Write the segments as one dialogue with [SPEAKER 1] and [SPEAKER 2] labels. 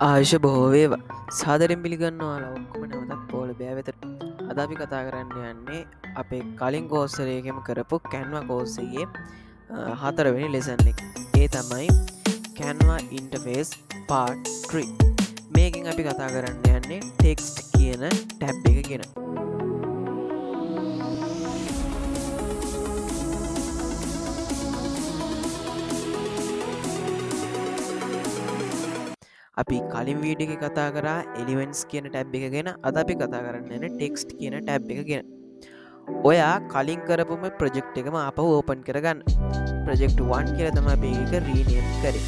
[SPEAKER 1] ආයුෂ බොහෝ වේවා. සාදරයෙන් පිළිගන්නවා ඔයාලා ඔක්කොම නැවතත් පොළ බෑ වෙතට. අද අපි කතා කරන්න යන්නේ අපේ කලින් කෝස් එකේම කරපු Canva කෝස් එකේ හතරවෙනි ලෙසන් එක. ඒ තමයි Canva Interface Part 3. මේකෙන් අපි කතා කරන්න යන්නේ text කියන ටැබ් එක ගැන. අපි කලින් වීඩියෝ එකේ කතා කරා එලිමෙන්ට්ස් කියන ටැබ් එක ගැන. අද අපි කතා කරන්න යන්නේ ටෙක්ස්ට් කියන ටැබ් එක ගැන. ඔයා කලින් කරපුම ප්‍රොජෙක්ට් එකම ආපහු ඕපන් කරගන්න. ප්‍රොජෙක්ට් 1 කියලා තමයි අපි ඒක රීනේම් කරේ.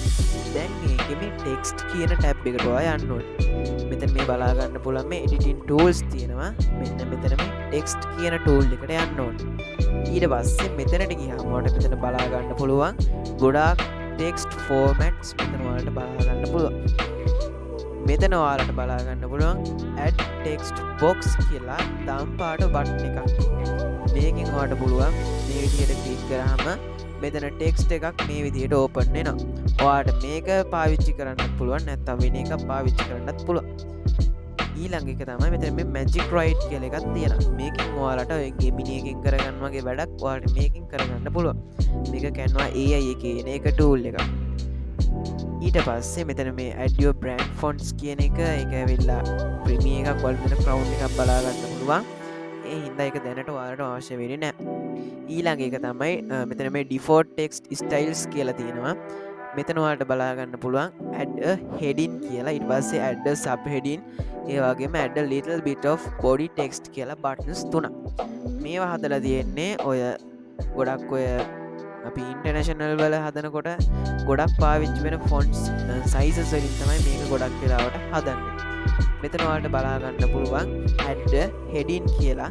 [SPEAKER 1] දැන් මේකේ මේ ටෙක්ස්ට් කියන ටැබ් එකට ඔයා යන්න ඕනේ. මෙතන මේ බලා ගන්න පුළුවන් මේ එඩිටින් ටූල්ස් තියෙනවා. මෙන්න මෙතන මේ ටෙක්ස්ට් කියන ටූල් එකට යන්න ඕනේ. ඊට පස්සේ මෙතනට ගියාම ඔයාලට මෙතන බලා ගන්න පුළුවන් ගොඩාක් ටෙක්ස්ට් ෆෝමැට්ස් මෙතන ඔයාලට බලා ගන්න පුළුවන්. මෙතන ඔයාලට බලා ගන්න පුළුවන් add text box කියලා දම් පාට බටන් එකක්. මේකෙන් ඔයාලට පුළුවන් මේ විදිහට ක්ලික් කරාම මෙතන ටෙක්ස්ට් එකක් මේ විදිහට ඕපන් වෙනවා. ඔයාලට මේක පාවිච්චි කරන්නත් පුළුවන් නැත්නම් වෙන එකක් පාවිච්චි කරන්නත් පුළුවන්. ඊළඟ එක තමයි මෙතන මේ magic write කියලා එකක් තියෙනවා. මේකෙන් ඔයාලට ඔය Gemini එකෙන් කරගන්න වගේ වැඩක් ඔයාලට මේකෙන් කරගන්න පුළුවන්. මේක Canva AI එකේ එන එක tool එකක්. ඊට පස්සේ මෙතන මේ add your brand fonts කියන එක ඒක ඇවිල්ලා Premiere එකක් වල මෙතන crown එකක් බලා ගන්න පුළුවන්. ඒ හින්දා ඒක දැනට ඔයාලට අවශ්‍ය වෙන්නේ නැහැ. ඊළඟ එක තමයි මෙතන මේ default text styles කියලා තියෙනවා. මෙතන ඔයාලට බලා ගන්න පුළුවන් add a heading කියලා. ඊට පස්සේ add a subheading ඒ වගේම add a little bit of body text කියලා buttons තුනක්. මේවා හදලා තියෙන්නේ ඔය ගොඩක් ඔය අපි ඉන්ටර්නේෂනල් වල හදනකොට ගොඩක් පාවිච්චි වෙන ෆොන්ට්ස් සයිසස් වලින් තමයි මේක ගොඩක් වෙලාවට හදන්නේ. මෙතන ඔයාලට බලා ගන්න පුළුවන් add heading කියලා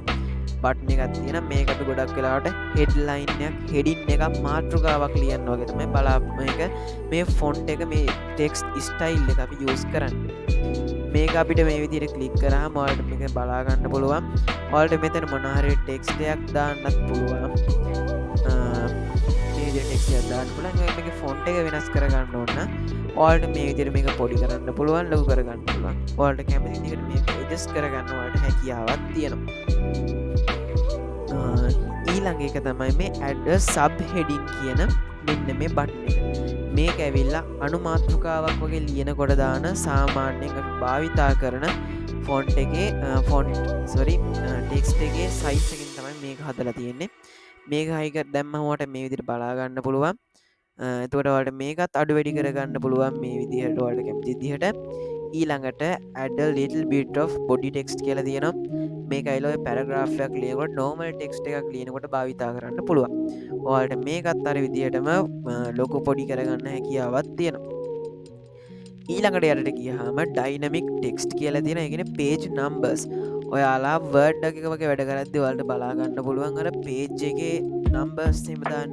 [SPEAKER 1] බටන් එකක් තියෙනවා. මේකට ගොඩක් වෙලාවට headline එකක් heading එකක් මාතෘකාවක් ලියන්න වගේ තමයි මේක මේ ෆොන්ට් එක මේ text style එක අපි use කරන්නේ. මේක අපිට මේ විදිහට ක්ලික් කරාම ඔයාලට මේක බලා ගන්න පුළුවන්. ඔයාලට මෙතන මොන හරි ටෙක්ස්ට් එකක් දාන්නත් පුළුවන්. ටෙක්ස්ට් එකක් දාන්න පුළුවන්. මේකේ ෆොන්ට් එක වෙනස් කරගන්න ඕන නම් ඔයාලට මේ විදිහට මේක පොඩි කරන්න පුළුවන්, ලොකු කරගන්න පුළුවන්. ඔයාලට කැමති විදිහට මේක ඇඩ්ජස්ට් කරගන්න ඔයාලට හැකියාවක් තියෙනවා. ඊළඟ එක තමයි මේ add a subheading කියන මෙන්න මේ බටන් එක. මේක ඇවිල්ලා අනුමාතෘකාවක් වගේ ලියනකොට දාන සාමාන්‍යයෙන් අපි භාවිතා කරන ෆොන්ට් එකේ ටෙක්ස්ට් එකේ සයිස් එකකින් තමයි මේක හදලා තියෙන්නේ. මේක හයික දැම්මම ඔයාලට මේ විදිහට බලා ගන්න පුළුවන්. එතකොට ඔයාලට මේකත් අඩු වැඩි කරගන්න පුළුවන් මේ විදිහට ඔයාලට කැමති විදිහට. ඊළඟට add a little bit of body text කියලා තියෙනවා. මේක අයිලෝ පැරග්‍රාෆ් එකක් ලියනකොට normal text එකක් ලියනකොට භාවිතා කරන්න පුළුවන්. ඔයාලට මේකත් අර විදිහටම ලොකු පොඩි කරගන්න හැකියාවක් තියෙනවා. ඊළඟට යටට ගියාම dynamic text කියලා තියෙනවා. ඒ කියන්නේ page numbers. ඔයාලා වර්ඩ් එකක වගේ වැඩ කරද්දී ඔයාලට බලා ගන්න පුළුවන් අර page එකේ numbers එහෙම දාන්න.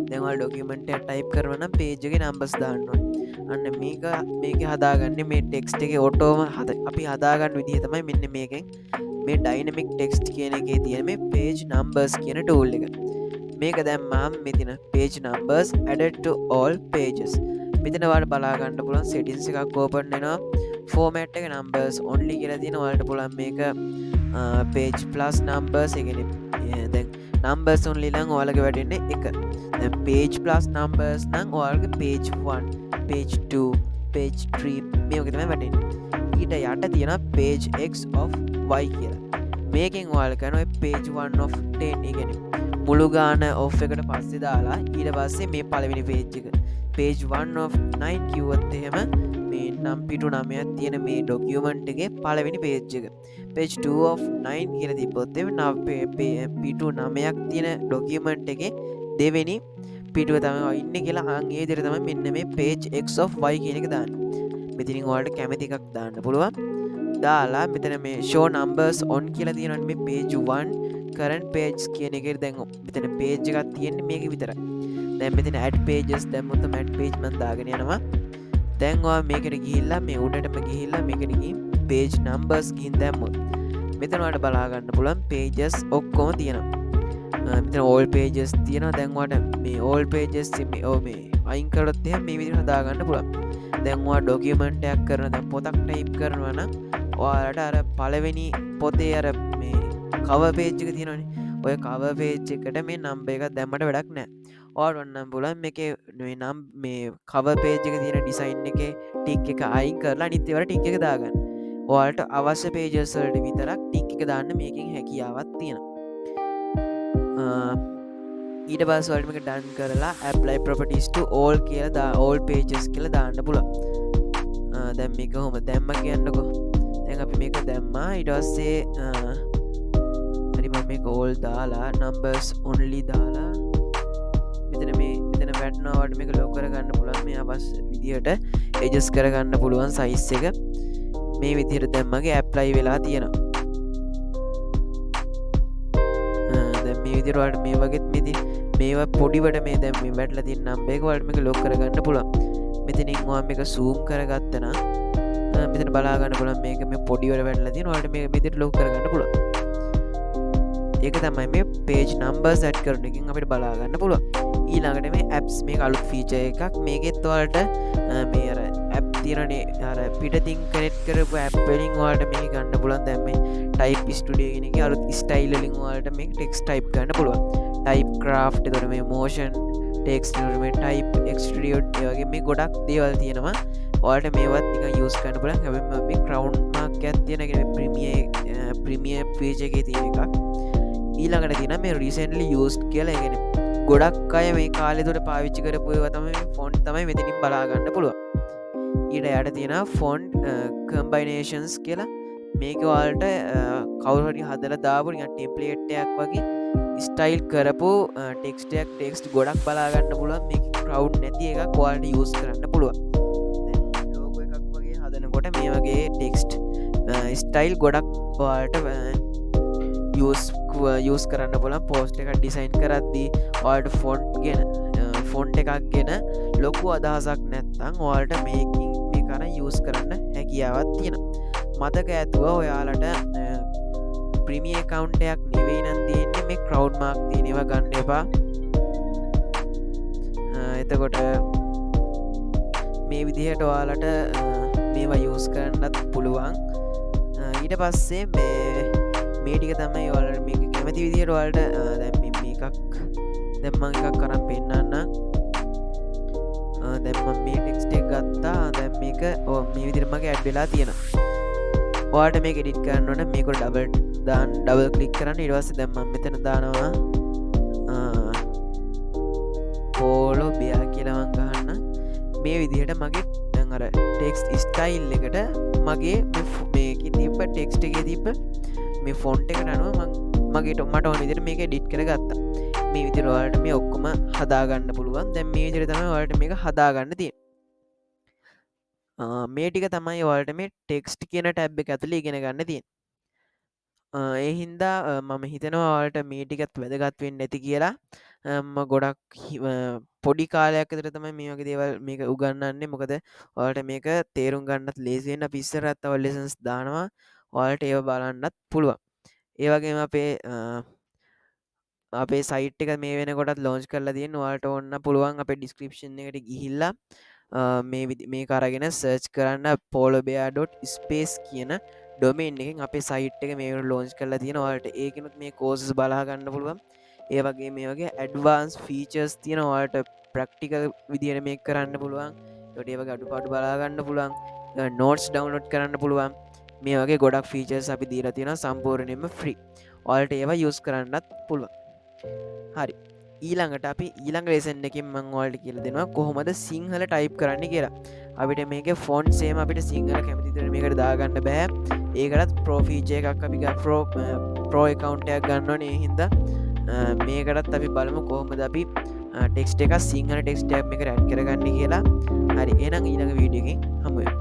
[SPEAKER 1] දැන් ඔයාලා document එක type කරනවා නම් page එකේ numbers දාන්න ඕනේ. අන්න මේක හදාගන්නේ මේ text එකේ ඔටෝම අපි හදාගන්න විදිහ තමයි මෙන්න මේකෙන් මේ dynamic text කියන එකේ තියෙන මේ page numbers කියන tool එක. මේක දැම්මම මෙතන page numbers added to all pages. මෙතන ඔයාලට බලා ගන්න පුළුවන් settings එකක් open වෙනවා. format එක numbers only කියලා තියෙන ඔයාලට පුළුවන් මේක page plus numbers ඒ කියන්නේ දැන් numbers only නම් ඔයාලගේ වැටෙන්නේ 1. දැන් page plus numbers නම් ඔයාලගේ page 1, page 2, page 3 මේ වගේ තමයි වැටෙන්නේ. ඊට යට තියෙනවා page x of y කියලා. මේකෙන් ඔයාලා කරන ඔය page 1 of 10 ඒ කියන්නේ මුළු ගාන off එකට පස්සේ දාලා ඊට පස්සේ මේ පළවෙනි page එක page 1 of 9 කිව්වොත් එහෙම මේ නම් පිටු 9ක් තියෙන මේ document එකේ පළවෙනි page එක. page 2 of 9 කියලා තිබ්බොත් එහෙම පිටු 9ක් තියෙන document එකේ දෙවෙනි පිටුව තමයි ඉන්නේ කියලා ඒ විදිහට තමයි මෙන්න මේ page x of y කියන එක දාන්නේ. මෙතනින් ඔයාලට කැමති එකක් දාන්න පුළුවන්. දාලා මෙතන මේ show numbers on කියලා තියෙනවනේ මේ page 1 current page කියන එකේ දැන් මෙතන page එකක් තියෙන්නේ මේක විතරයි. දැන් මෙතන add pages දැම්මොත් add page මම දාගෙන යනවා. දැන් ඔයා මේකට ගිහිල්ලා මේ උඩටම ගිහිල්ලා මේකට ගිහින් page numbers ගිහින් දැම්මොත් මෙතන ඔයාලට බලා ගන්න පුළුවන් pages ඔක්කොම තියෙනවා. මෙතන all pages තියෙනවා. දැන් ඔයාලට මේ all pages මේ අයින් කරොත් එහෙනම් මේ විදිහට හදා ගන්න පුළුවන්. දැන්වා ඩොකියමෙන්ටයක් කරන දැ පොතක් ටයිප් කරනවන ඔයාලට අර පලවෙනි පොතේ අර මේ කව පේච්චික තියෙනනි ඔය කව පේච්ච එකට මේ නම්බ එක දැම්මට වැඩක් නෑ ඕට ඔන්නම් පුලන් එක නම් මේ කව පේජක තියෙන ඩිසයින් එක ටික් එක අයින් කරලා නිත්‍යවට ටික් එක දාගන්න ඔයාලට අවශ්‍ය පේජසල්ට විතරක් ටික් එක දාන්න මේකින් හැකියාවත් තියෙන ඊට පස්වල්ටම එක ඩන් කරලා ඇප්ලයි ප්‍රපටිස්ට ඕල් කියල ඕල් පේජස් කියල දාන්න පුල දැම් මේක හොම දැම්ම කියන්නකො දැන් අපි මේක දැම්මා ඉටස්සේ හරිම මේ ඕල් දාලා නම්බර්ස් ඔන්ලි දාලා මෙතන වැට්නාවට මේක ලොක් කරගන්න පුළන් මේ අවස් විදිහට එජස් කරගන්න පුළුවන් සයිස් එක මේ විදිහට දැම්මගේ ඇප්ලයි වෙලා තියෙනවා දැන් මේ විදිහට මේ වගේත් මෙති මේවා පොඩිවට මේ දැන් මේ වැටලා තියෙන නම්බර් එක වලට මේක ලොක් කරගන්න පුළුවන් මෙතනින් ඔයා මේක zoom කරගත්තා නම් මෙතන බලා ගන්න පුළුවන් මේක මේ පොඩිවට වැටලා තියෙන ඔයාලට මේක මෙතන ලොක් කරගන්න පුළුවන් ඒක තමයි මේ page number set කරන එකෙන් අපිට බලා ගන්න පුළුවන්. ඊළඟට මේ apps මේක අලුත් feature එකක්. මේකෙත් ඔයාලට මේ අර app තියෙනනේ අර පිටින් connect කරපු app වලින් ඔයාලට මේක ගන්න පුළුවන්. දැන් මේ type studio කියන එකේ අලුත් style වලින් ඔයාලට මේක text type ගන්න පුළුවන්. type craft එතකොට මේ motion text මේ type extrude ඒ වගේ මේ ගොඩක් දේවල් තියෙනවා. ඔයාලට මේවත් නිකන් use කරන්න පුළුවන්. හැබැයි මේ crown mark එකක් තියෙන කියන්නේ premiere page එකේ තියෙන එකක්. ඊළඟට තියෙන මේ recently used කියලා එකන ගොඩක් අය මේ කාලේ තුර පාවිච්චි කරපු ඒවා තමයි ෆොන්ට් තමයි මෙතනින් බලා ගන්න පුළුවන්. ඊට යට තියෙන ෆොන්ට් combinations කියලා මේක ඔයාලට කවුරු හරි හදලා දාපු නිකන් ටෙම්ප්ලේට් එකක් වගේ ස්ටයිල් කරපු ටෙක්ස්ට් ගොඩක් බලා ගන්න පුළුවන්. මේක crowd නැති එකක් ඔයාලට use කරන්න පුළුවන්. දැන් logo එකක් වගේ හදනකොට මේ වගේ ටෙක්ස්ට් ස්ටයිල් ගොඩක් ඔයාලට යස් කරන්න පුලන් පෝස්ට් එකක් ඩිසයින් කරද්දී ඔයාලට ෆොන්ට් එකක් ගෙන ලොකු අදහසක් නැත්තං ඔයාලට මේකින් මේ කරන්න යස් කරන්න හැකියාවත් තියෙන මතක ඇතුව ඔයාලට ප්‍රමිය කවුන්ටයක් නෙවෙයි නම් තියෙන්නේ මේ ක්‍රව් මාක් තියෙනවා ගන්න එපා එතකොට මේ විදිහට ඔයාලට මේවා යස් කරන්නත් පුළුවන් ඊට පස්සේ මේ ටික තමයි ඔයාලට මේක කැමති විදිහට ඔයාලට දැන් මේකක් දැන් මම එකක් කරන් පෙන්නන්න දැන් මම මේ ටෙක්ස්ට් එක ගත්තා දැන් මේක මේ විදිහට මගේ ඇඩ් වෙලා තියෙනවා ඔයාලට මේක එඩිට් කරන්න ඕන මේක ඩබල් ක්ලික් කරන්න ඊට පස්සේ දැන් මම මෙතන දානවා පෝලෝ බියා කියලා මම ගහන්න මේ විදිහට මගේ දැන් අර ටෙක්ස්ට් ස්ටයිල් එකට මගේ මේකේ තිබ්බ ටෙක්ස්ට් එකේ තිබ්බ මේ ෆොන්ට් එකට අනුව මට ඕන විදිහට මේක එඩිට් කරගත්තා. මේ විදිහට ඔයාලට මේ ඔක්කොම හදාගන්න පුළුවන්. දැන් මේ විදිහට තමයි ඔයාලට මේක හදාගන්න තියෙන්නේ. මේ ටික තමයි ඔයාලට මේ ටෙක්ස්ට් කියන ටැබ් එක ඇතුලේ ඉගෙන ගන්න තියෙන්නේ. ඒ හින්දා මම හිතනවා ඔයාලට මේ ටිකත් වැදගත් වෙන්නේ නැති කියලා. ගොඩක් පොඩි කාලයක් විතර තමයි මේ වගේ දේවල් මේක උගන්වන්නේ. මොකද ඔයාලට මේක තේරුම් ගන්නත් ලේසි වෙන්න අපි ඉස්සරහත් තව ලෙසන්ස් දානවා. ඔයාලට ඒව බලන්නත් පුළුවන්. ඒ වගේම අපේ සයිට් එක මේ වෙනකොටත් ලොන්ච් කරලා තියෙනවා. ඔයාලට ඕන්න පුළුවන් අපේ ඩිස්ක්‍රිප්ෂන් එකට ගිහිල්ලා මේක අරගෙන සර්ච් කරන්න polobear.space කියන ඩොමේන් එකෙන් අපේ සයිට් එක මේ වෙනකොට ලොන්ච් කරලා තියෙනවා. ඔයාලට ඒකෙනුත් මේ කෝසස් බලා ගන්න පුළුවන්. ඒ වගේ මේ වගේ ඇඩ්වාන්ස් ෆීචර්ස් තියෙනවා. ඔයාලට ප්‍රැක්ටිකල් විදියට මේක කරන්න පුළුවන්. ඒකට ඒ වගේ අඩුපාඩු බලා ගන්න පුළුවන්. නෝට්ස් ඩවුන්ලෝඩ් කරන්න පුළුවන්. මේ වගේ ගොඩක් ෆීචර්ස් අපි දීලා තියෙනවා සම්පූර්ණයෙන්ම ෆ්‍රී. ඔයාලට ඒවා යූස් කරන්නත් පුළුවන්. හරි. ඊළඟට අපි ඊළඟ ලෙසන් එකකින් මම ඔයාලට කියලා දෙනවා කොහොමද සිංහල ටයිප් කරන්න කියලා. අපිට මේකේ ෆොන්ට් සේම අපිට සිංහල කැමති විදිහට මේකට දාගන්න බෑ. ඒකටත් ප්‍රෝ ෆීචර් එකක් අපි ප්‍රෝ account එකක් ගන්න ඕනේ. ඒ හින්දා මේකටත් අපි බලමු කොහොමද අපි ටෙක්ස්ට් එක සිංහල ටෙක්ස්ට් එකක් මේකට ඇඩ් කරගන්නේ කියලා. හරි. එහෙනම් ඊළඟ වීඩියෝ එකකින් හමු වෙමු.